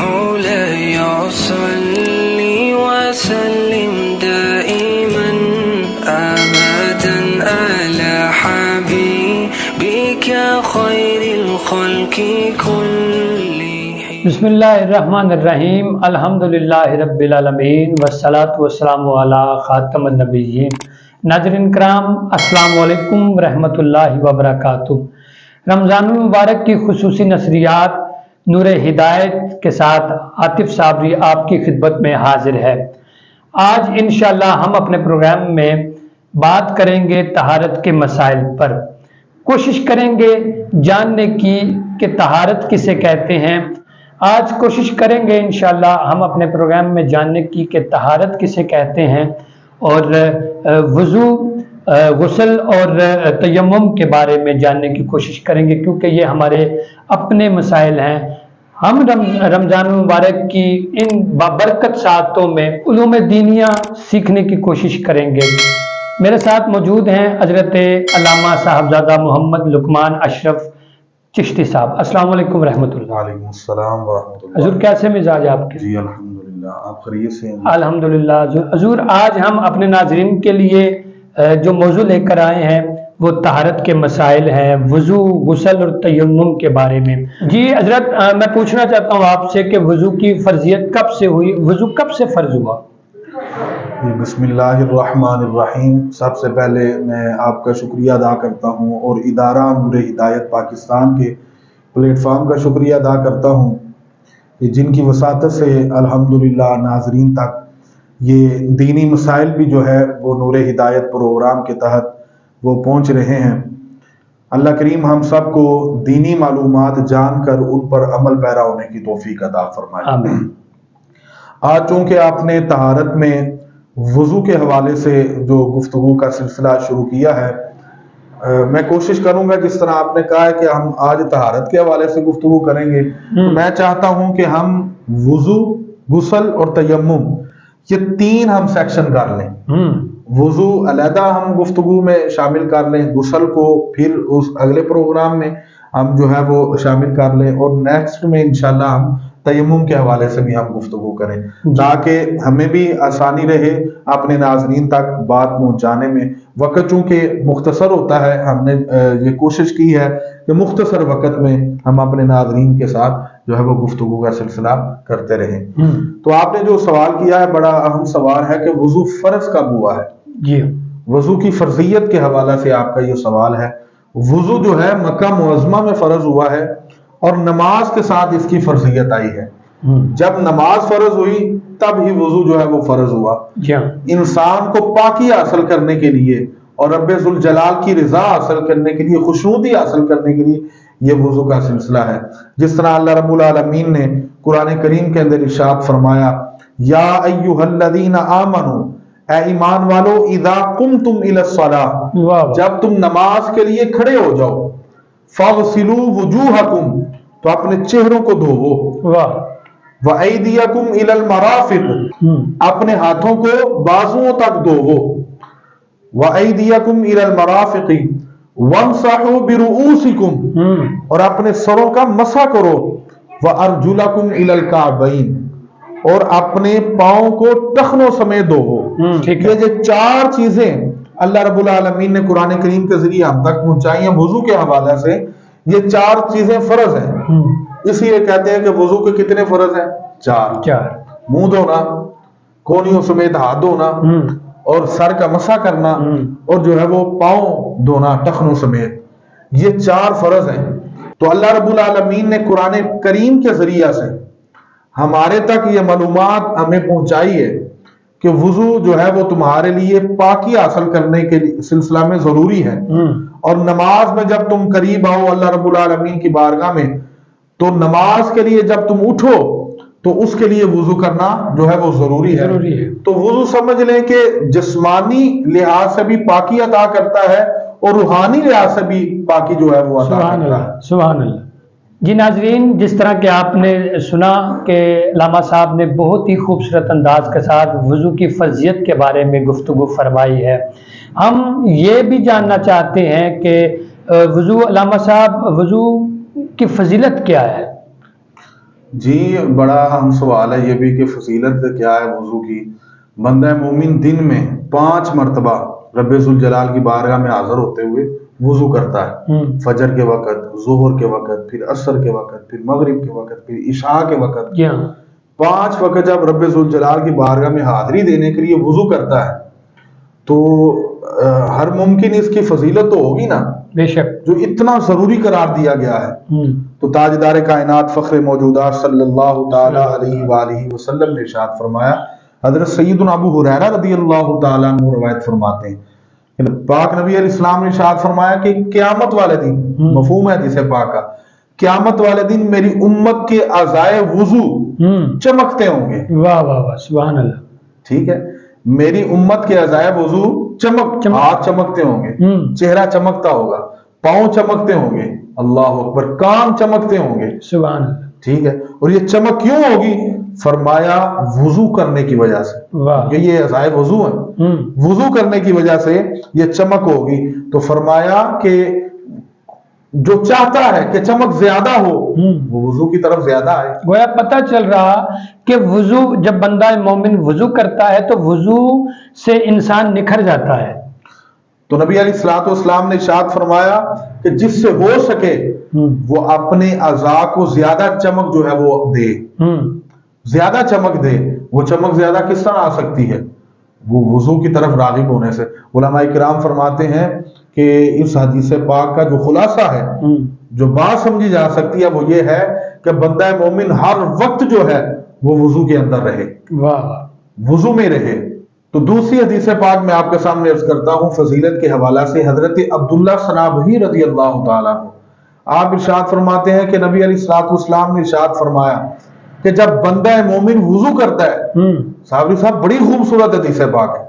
مولاي صل وسلم دائما أبدا على حبيبك خير الخلق كلهم. بسم اللہ الرحمن الرحیم. الحمدللہ رب العالمین والصلاة والسلام علی خاتم النبیین. ناظرین کرام، السلام علیکم ورحمۃ اللہ وبرکاتہ. رمضان المبارک کی خصوصی نشریات نور ہدایت کے ساتھ عاطف صابری آپ کی خدمت میں حاضر ہے. آج انشاءاللہ ہم اپنے پروگرام میں بات کریں گے طہارت کے مسائل پر. کوشش کریں گے جاننے کی کہ طہارت کسے کہتے ہیں. آج کوشش کریں گے انشاءاللہ ہم اپنے پروگرام میں جاننے کی کہ طہارت کسے کہتے ہیں اور وضو، غسل اور تیمم کے بارے میں جاننے کی کوشش کریں گے، کیونکہ یہ ہمارے اپنے مسائل ہیں. ہم رمضان المبارک کی ان بابرکت ساعتوں میں علوم دینیہ سیکھنے کی کوشش کریں گے. میرے ساتھ موجود ہیں حضرت علامہ صاحبزادہ محمد لقمان اشرف چشتی صاحب. السلام علیکم ورحمۃ اللہ. وعلیکم السلام ورحمۃ اللہ. حضور کیسے مزاج آپ کے؟ جی الحمدللہ، آپ خیریت سے ہیں؟ الحمدللہ. حضور آج ہم اپنے ناظرین کے لیے جو موضوع لے کر آئے ہیں وہ طہارت کے مسائل ہیں، وضو، غسل اور تیمم کے بارے میں. جی حضرت، میں پوچھنا چاہتا ہوں آپ سے کہ وضو کی فرضیت کب سے ہوئی؟ وضو کب سے فرض ہوا؟ بسم اللہ الرحمن الرحیم. سب سے پہلے میں آپ کا شکریہ ادا کرتا ہوں اور ادارہ نور ہدایت پاکستان کے پلیٹ فارم کا شکریہ ادا کرتا ہوں کہ جن کی وساطت سے الحمدللہ ناظرین تک یہ دینی مسائل بھی جو ہے وہ نور ہدایت پروگرام کے تحت وہ پہنچ رہے ہیں. اللہ کریم ہم سب کو دینی معلومات جان کر ان پر عمل پیرا ہونے کی توفیق عطا فرمائے. آمین. آج چونکہ آپ نے طہارت میں وضو کے حوالے سے جو گفتگو کا سلسلہ شروع کیا ہے، میں کوشش کروں گا جس طرح آپ نے کہا ہے کہ ہم آج طہارت کے حوالے سے گفتگو کریں گے، میں چاہتا ہوں کہ ہم وضو، غسل اور تیمم یہ تین ہم سیکشن کر لیں. وضو علیحدہ ہم گفتگو میں شامل کر لیں، غسل کو پھر اس اگلے پروگرام میں ہم جو ہے وہ شامل کر لیں، اور نیکسٹ میں انشاءاللہ ہم تیمم کے حوالے سے بھی ہم گفتگو کریں تاکہ ہمیں بھی آسانی رہے اپنے ناظرین تک بات پہنچانے میں. وقت چونکہ مختصر ہوتا ہے، ہم نے یہ کوشش کی ہے کہ مختصر وقت میں ہم اپنے ناظرین کے ساتھ جو ہے وہ گفتگو کا سلسلہ کرتے رہیں. تو آپ نے جو سوال کیا ہے بڑا اہم سوال ہے کہ وضو فرض کب ہوا ہے. جی، وضو کی فرضیت کے حوالے سے آپ کا یہ سوال ہے. وضو جو ہے مکہ معظمہ میں فرض ہوا ہے اور نماز کے ساتھ اس کی فرضیت آئی ہے. جب نماز فرض ہوئی تب ہی وضو جو ہے وہ فرض ہوا. انسان کو پاکی حاصل کرنے کے لیے اور رب ذوالجلال کی رضا حاصل کرنے کے لیے، خشنودی حاصل کرنے کے لیے یہ وضو کا سلسلہ ہے. جس طرح اللہ رب العالمین نے قرآن کریم کے اندر ارشاد فرمایا، یا ایھا الذین آمنوا، اے ایمان والو، اذا قمتم الی الصلاۃ، جب تم نماز کے لیے کھڑے ہو جاؤ، فاغسلوا وجوہکم، تو اپنے چہروں کو دھوو، وایدیکم الی المرافق، اپنے ہاتھوں کو بازوؤں تک دھوو، وایدیکم الی المرافق وامسحوا برؤوسکم، اور اپنے سروں کا مسح کرو، وارجلکم الی الکعبین، اور اپنے پاؤں کو ٹخنوں سمیت دھوو. یہ جو چار چیزیں اللہ رب العالمین نے قرآن کریم کے ذریعے ہم تک پہنچائی ہیں وضو کے حوالے سے، یہ چار چیزیں فرض ہیں. اس لیے کہتے ہیں کہ وضو کے کتنے فرض ہیں؟ چار. منہ دھونا، کونیوں سمیت ہاتھ دھونا، اور سر کا مسح کرنا، اور جو ہے وہ پاؤں دھونا ٹخنوں سمیت. یہ چار فرض ہیں. تو اللہ رب العالمین نے قرآن کریم کے ذریعے سے ہمارے تک یہ معلومات ہمیں پہنچائی ہے کہ وضو جو ہے وہ تمہارے لیے پاکی حاصل کرنے کے سلسلہ میں ضروری ہے. اور نماز میں جب تم قریب آؤ اللہ رب العالمین کی بارگاہ میں، تو نماز کے لیے جب تم اٹھو تو اس کے لیے وضو کرنا جو ہے وہ ضروری ہے. تو وضو سمجھ لیں کہ جسمانی لحاظ سے بھی پاکی عطا کرتا ہے اور روحانی لحاظ سے بھی پاکی جو ہے وہ عطا کرتا ہے. سبحان اللہ. جی ناظرین، جس طرح کہ آپ نے سنا کہ علامہ صاحب نے بہت ہی خوبصورت انداز کے ساتھ وضو کی فرضیت کے بارے میں گفتگو فرمائی ہے. ہم یہ بھی جاننا چاہتے ہیں کہ وضو، علامہ صاحب، وضو کی فضیلت کیا ہے؟ جی بڑا اہم سوال ہے یہ بھی کہ فضیلت کیا ہے وضو کی۔ بندہ مومن دن میں 5 مرتبہ رب ذوالجلال کی بارگاہ میں حاضر ہوتے ہوئے وضو کرتا ہے، فجر کے وقت، ظہر کے وقت، پھر عصر کے وقت، پھر مغرب کے وقت، پھر عشاء کے وقت۔ 5 وقت جب رب ذوالجلال کی بارگاہ میں حاضری دینے کے لیے وضو کرتا ہے تو ہر ممکن اس کی فضیلت تو ہوگی نا، بے شک، جو اتنا ضروری قرار دیا گیا ہے۔ تو تاجدار کائنات فخر موجودات صلی اللہ تعالی علیہ وآلہ وسلم نے ارشاد فرمایا، حضرت سیدنا ابو ہریرہ رضی اللہ تعالیٰ عنہ روایت فرماتے ہیں کہ پاک نبی علیہ السلام نے ارشاد فرمایا کہ قیامت والے دن، مفہوم ہے جسے پاک کا، قیامت والے دن میری امت کے اعضائے وضو چمکتے ہوں گے۔ واہ واہ واہ، سبحان اللہ۔ ٹھیک ہے، میری امت کے اعضائے وضو ہاتھ چمکتے ہوں گے، چہرہ چمکتا ہوگا، پاؤں چمکتے ہوں گے، اللہ اکبر، کان چمکتے ہوں گے، سبحان اللہ۔ ٹھیک ہے، اور یہ چمک کیوں ہوگی؟ فرمایا وضو کرنے کی وجہ سے، کہ یہ اعضائے وضو ہیں، وضو کرنے کی وجہ سے یہ چمک ہوگی۔ تو فرمایا کہ جو چاہتا ہے کہ چمک زیادہ ہو وہ وضو کی طرف زیادہ آئے۔ گویا پتہ چل رہا کہ وضو، جب بندہ مومن وضو کرتا ہے تو وضو سے انسان نکھر جاتا ہے۔ تو نبی علیہ الصلوۃ والسلام نے ارشاد فرمایا کہ جس سے ہو سکے وہ اپنے اعضاء کو زیادہ چمک جو ہے وہ دے، زیادہ چمک دے۔ وہ چمک زیادہ کس طرح آ سکتی ہے؟ وہ وضو کی طرف راغب ہونے سے۔ علماء کرام فرماتے ہیں کہ اس حدیث پاک کا جو خلاصہ ہے، جو بات سمجھی جا سکتی ہے، وہ یہ ہے کہ بندہ مومن ہر وقت جو ہے وہ وضو کے اندر رہے، وضو میں رہے۔ تو دوسری حدیث پاک میں آپ کے سامنے عرض کرتا ہوں فضیلت کے حوالہ سے، حضرت عبداللہ صنابحی رضی اللہ تعالیٰ عنہ آپ ارشاد فرماتے ہیں کہ نبی علیہ الصلوۃ والسلام نے ارشاد فرمایا کہ جب بندہ مومن وضو کرتا ہے، صحابی صاحب بڑی خوبصورت حدیث پاک ہے،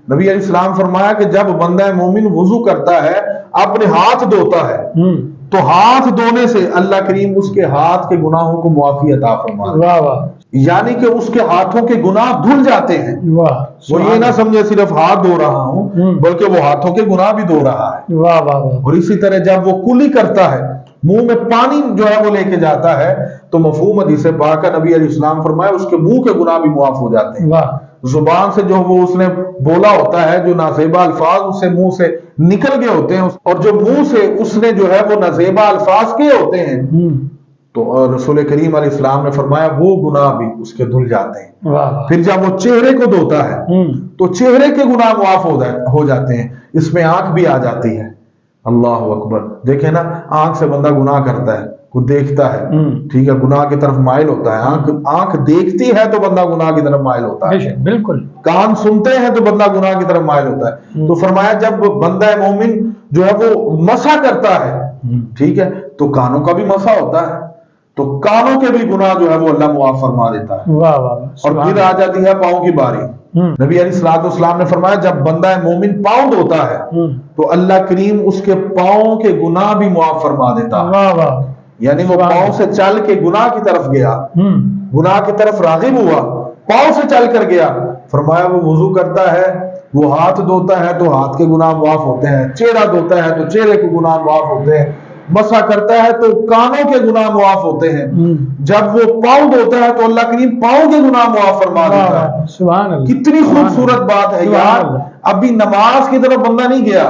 نبی علیہ السلام فرمایا کہ جب بندہ مومن وضو کرتا ہے، اپنے ہاتھ دھوتا ہے، تو ہاتھ دھونے سے اللہ کریم اس کے ہاتھ کے گناہوں کو معافی عطا فرماتا ہے، یعنی کہ اس کے ہاتھوں کے گناہ دھل جاتے ہیں۔ وہ یہ نہ سمجھے صرف ہاتھ دھو رہا ہوں، بلکہ وہ ہاتھوں کے گناہ بھی دھو رہا ہے۔ اور اسی طرح جب وہ کلی کرتا ہے، منہ میں پانی جو ہے وہ لے کے جاتا ہے، تو مفہوم حدیث پاک کا نبی علیہ السلام فرمایا اس کے منہ کے گناہ بھی معاف ہو جاتے ہیں۔ زبان سے جو وہ اس نے بولا ہوتا ہے، جو نازیبا الفاظ اس سے منہ سے نکل گئے ہوتے ہیں، اور جو منہ سے اس نے جو ہے وہ نازیبا الفاظ کیے ہوتے ہیں، تو رسول کریم علیہ السلام نے فرمایا وہ گناہ بھی اس کے دھل جاتے ہیں۔ پھر جب وہ چہرے کو دھوتا ہے تو چہرے کے گناہ معاف ہو جاتے ہیں، اس میں آنکھ بھی آ جاتی ہے۔ اللہ اکبر، دیکھیں نا، آنکھ سے بندہ گناہ کرتا ہے، کو دیکھتا ہے، ٹھیک ہے، گناہ کی طرف مائل ہوتا ہے، آنکھ دیکھتی ہے تو بندہ گناہ کی طرف مائل ہوتا ہے، بالکل، کان سنتے ہیں تو بندہ گناہ کی طرف مائل ہوتا ہے۔ تو فرمایا جب بندہ مومن جو ہے وہ مسح کرتا ہے، ٹھیک ہے، تو کانوں کا بھی مسح ہوتا ہے، تو کانوں کے بھی گناہ جو ہے وہ اللہ معاف فرما دیتا ہے۔ اور پھر آ جاتی ہے پاؤں کی باری۔ نبی علیہ الصلوۃ والسلام نے فرمایا جب بندہ مومن پاؤں دھوتا ہے تو اللہ کریم اس کے پاؤں کے گناہ بھی معاف فرما دیتا ہے، یعنی وہ پاؤں سے چل کے گناہ کی طرف گیا، گناہ کی طرف راغب ہوا، پاؤں سے چل کر گیا، فرمایا وہ وضو کرتا ہے، وہ ہاتھ دھوتا ہے تو ہاتھ کے گناہ معاف ہوتے ہیں، چہرہ دھوتا ہے تو چہرے کے گناہ معاف ہوتے ہیں، مسح کرتا ہے تو کانوں کے گناہ معاف ہوتے ہیں، جب وہ پاؤں دھوتا ہے تو اللہ کریم پاؤں کے گناہ معاف فرما دیتا ہے۔ سبحان اللہ، کتنی خوبصورت بات ہے یار، ابھی نماز کی طرف بندہ نہیں گیا،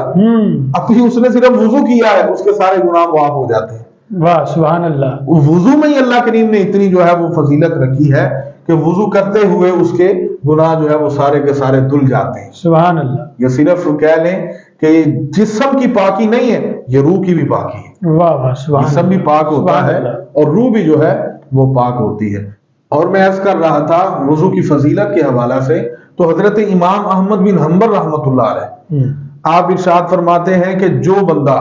ابھی اس نے صرف وضو کیا ہے، اس کے سارے گناہ معاف ہو جاتے ہیں۔ واہ سبحان اللہ، وضو میں ہی اللہ کریم نے اتنی جو ہے وہ فضیلت رکھی ہے کہ وضو کرتے ہوئے اس کے گناہ جو ہے وہ سارے کے سارے دھل جاتے ہیں۔ سبحان اللہ، یہ صرف کہہ لیں کہ جسم کی پاکی نہیں ہے، یہ روح کی بھی پاکی ہے۔ واہ واہ سبحان اللہ، جسم بھی پاک ہوتا ہے اور روح بھی جو ہے وہ پاک ہوتی ہے۔ اور میں عرض کر رہا تھا وضو کی فضیلت کے حوالہ سے، تو حضرت امام احمد بن حنبل رحمۃ اللہ علیہ آپ ارشاد فرماتے ہیں کہ جو بندہ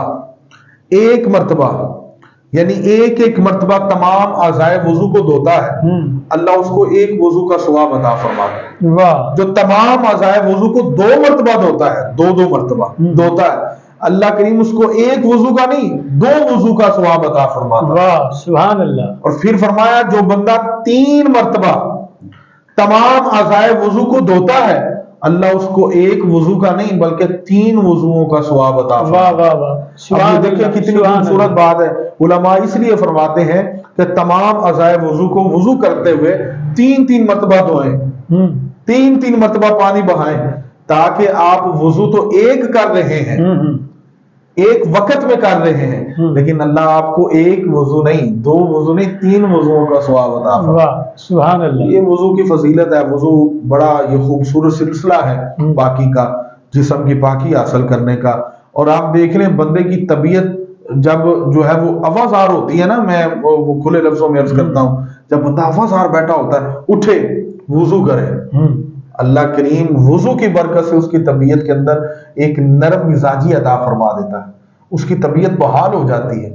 ایک مرتبہ، یعنی ایک مرتبہ تمام اعضائے وضو کو دھوتا ہے، اللہ اس کو ایک وضو کا ثواب عطا فرماتا ہے۔ جو تمام اعضائے وضو کو 2 مرتبہ دھوتا ہے، 2 مرتبہ دھوتا ہے، اللہ کریم اس کو ایک وضو کا نہیں 2 وضو کا ثواب عطا فرماتا ہے۔ سبحان اللہ۔ اور پھر فرمایا جو بندہ 3 مرتبہ تمام اعضائے وضو کو دھوتا ہے، اللہ اس کو ایک وضو کا نہیں بلکہ 3 وضوؤں کا ثواب عطا واہ فرمائے۔ واہ واہ، اب سبحان یہ دیکھیں اللہ، کتنی سبحان خوبصورت اللہ۔ بات ہے۔ علماء اس لیے فرماتے ہیں کہ تمام اعضائے وضو کو وضو کرتے ہوئے 3 مرتبہ دھوئیں، 3 مرتبہ پانی بہائیں، تاکہ آپ وضو تو ایک کر رہے ہیں، ایک وقت میں کر رہے ہیں، لیکن اللہ آپ کو ایک وضو نہیں، 2 وضو نہیں، 3 وضوؤں کا ثواب عطا فرمائے۔ واہ سبحان اللہ۔ یہ وضو کی فضیلت ہے۔ وضو بڑا یہ خوبصورت سلسلہ ہے پاکی کا، جسم کی پاکی حاصل کرنے کا۔ اور آپ دیکھ لیں بندے کی طبیعت جب جو ہے وہ آوازار ہوتی ہے نا، میں وہ کھلے لفظوں میں عرض کرتا ہوں، جب بندہ آوازار بیٹھا ہوتا ہے، اٹھے وضو کرے، اللہ کریم وضو کی برکت سے اس کی طبیعت کے اندر ایک نرم مزاجی عطا فرما دیتا ہے، اس کی طبیعت بحال ہو جاتی ہے۔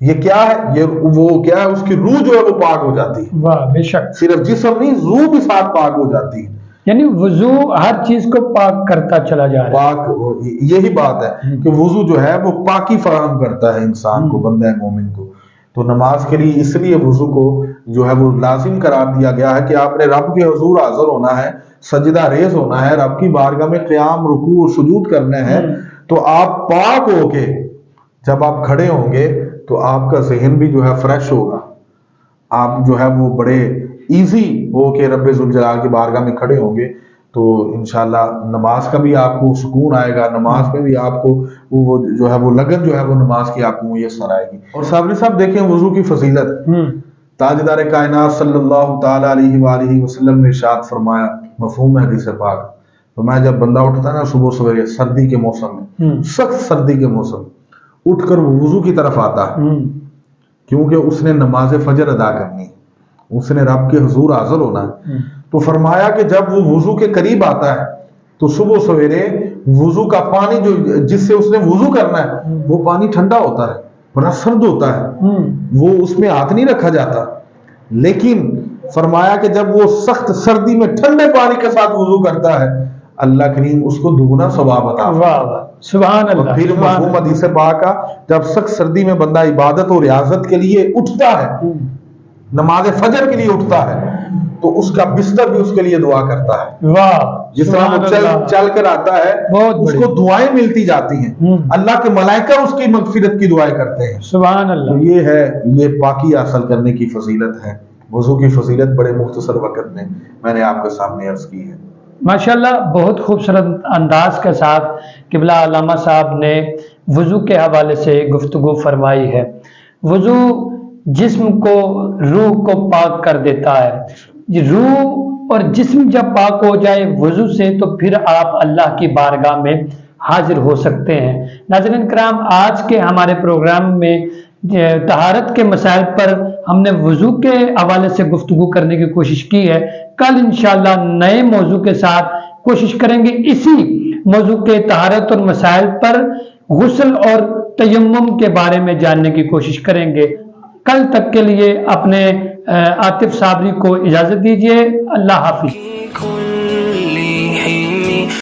یہ کیا ہے؟ یہ وہ کیا ہے؟ اس کی روح جو ہے وہ پاک ہو جاتی ہے۔ واہ بے شک، صرف جسم نہیں، روح بھی ساتھ پاک ہو جاتی ہے۔ یعنی وضو ہر چیز کو پاک کرتا چلا جا رہا ہے۔ پاک، یہی بات ہے کہ وضو جو ہے وہ پاکی فراہم کرتا ہے انسان کو، بندہ مومن کو۔ تو نماز کے لیے اس لیے وضو کو جو ہے وہ لازم قرار دیا گیا ہے کہ آپ نے رب کے حضور حاضر ہونا ہے، سجدہ ریز ہونا ہے، رب کی بارگاہ میں قیام، رکوع اور سجود کرنے ہیں۔ تو آپ پاک ہو کے جب آپ کھڑے ہوں گے تو آپ کا ذہن بھی جو ہے فریش ہوگا، آپ جو ہے وہ بڑے ایزی ہو کے رب ذوالجلال کی بارگاہ میں کھڑے ہوں گے، تو انشاءاللہ نماز کا بھی آپ کو سکون آئے گا، نماز میں بھی آپ کو وہ جو ہے وہ لگن جو ہے وہ نماز کی آپ کو میسر آئے گی۔ اور صاحب دیکھیں وضو کی فضیلت، تاجدار کائنات صلی اللہ تعالی علیہ وآلہ وسلم نے ارشاد فرمایا، مفہوم ہے حدیث پاک، فرمایا جب بندہ اٹھتا ہے نا صبح سویرے سردی کے موسم میں، سخت سردی کے موسم، اٹھ کر وہ وضو کی طرف آتا ہے، کیونکہ اس نے نماز فجر ادا کرنی ہے، اس نے رب کے حضور حاضر ہونا ہے۔ تو فرمایا کہ جب وہ وضو کے قریب آتا ہے تو صبح سویرے وضو کا پانی جو جس سے اس نے وضو کرنا ہے وہ پانی ٹھنڈا ہوتا ہے، بڑا سرد ہوتا ہے، وہ اس میں ہاتھ نہیں رکھا جاتا۔ لیکن فرمایا کہ جب وہ سخت سردی میں ٹھنڈے پانی کے ساتھ وضو کرتا ہے، اللہ کریم اس کو دگنا ثواب عطا فرماتا ہے۔ سبحان اور اللہ، پھر سبحان مفہوم اللہ۔ حدیث پاک کا، جب سخت سردی میں بندہ عبادت اور ریاضت کے لیے اٹھتا ہے، نماز فجر کے لیے اٹھتا ہے، تو اس کا بستر بھی اس کے لیے دعا کرتا ہے۔ واہ جس طرح وہ چل کر آتا ہے اس کو دعائیں ملتی جاتی ہیں، اللہ کے ملائکہ اس کی مغفرت کی دعائیں کرتے ہیں۔ سبحان تو اللہ۔ یہ ہے، یہ پاکی حاصل کرنے کی فضیلت ہے۔ وضو کی فضیلت بڑے مختصر وقت میں نے آپ کے سامنے عرض کی ہے۔ ماشاءاللہ بہت خوبصورت انداز کے ساتھ قبلہ علامہ صاحب نے وضو کے حوالے سے گفتگو فرمائی ہے۔ وضو جسم کو، روح کو پاک کر دیتا ہے۔ روح اور جسم جب پاک ہو جائے وضو سے تو پھر آپ اللہ کی بارگاہ میں حاضر ہو سکتے ہیں۔ ناظرین کرام، آج کے ہمارے پروگرام میں طہارت کے مسائل پر ہم نے وضو کے حوالے سے گفتگو کرنے کی کوشش کی ہے۔ کل انشاءاللہ نئے موضوع کے ساتھ کوشش کریں گے اسی موضوع کے طہارت اور مسائل پر، غسل اور تیمم کے بارے میں جاننے کی کوشش کریں گے۔ کل تک کے لیے اپنے عاطف صابری کو اجازت دیجیے۔ اللہ حافظ۔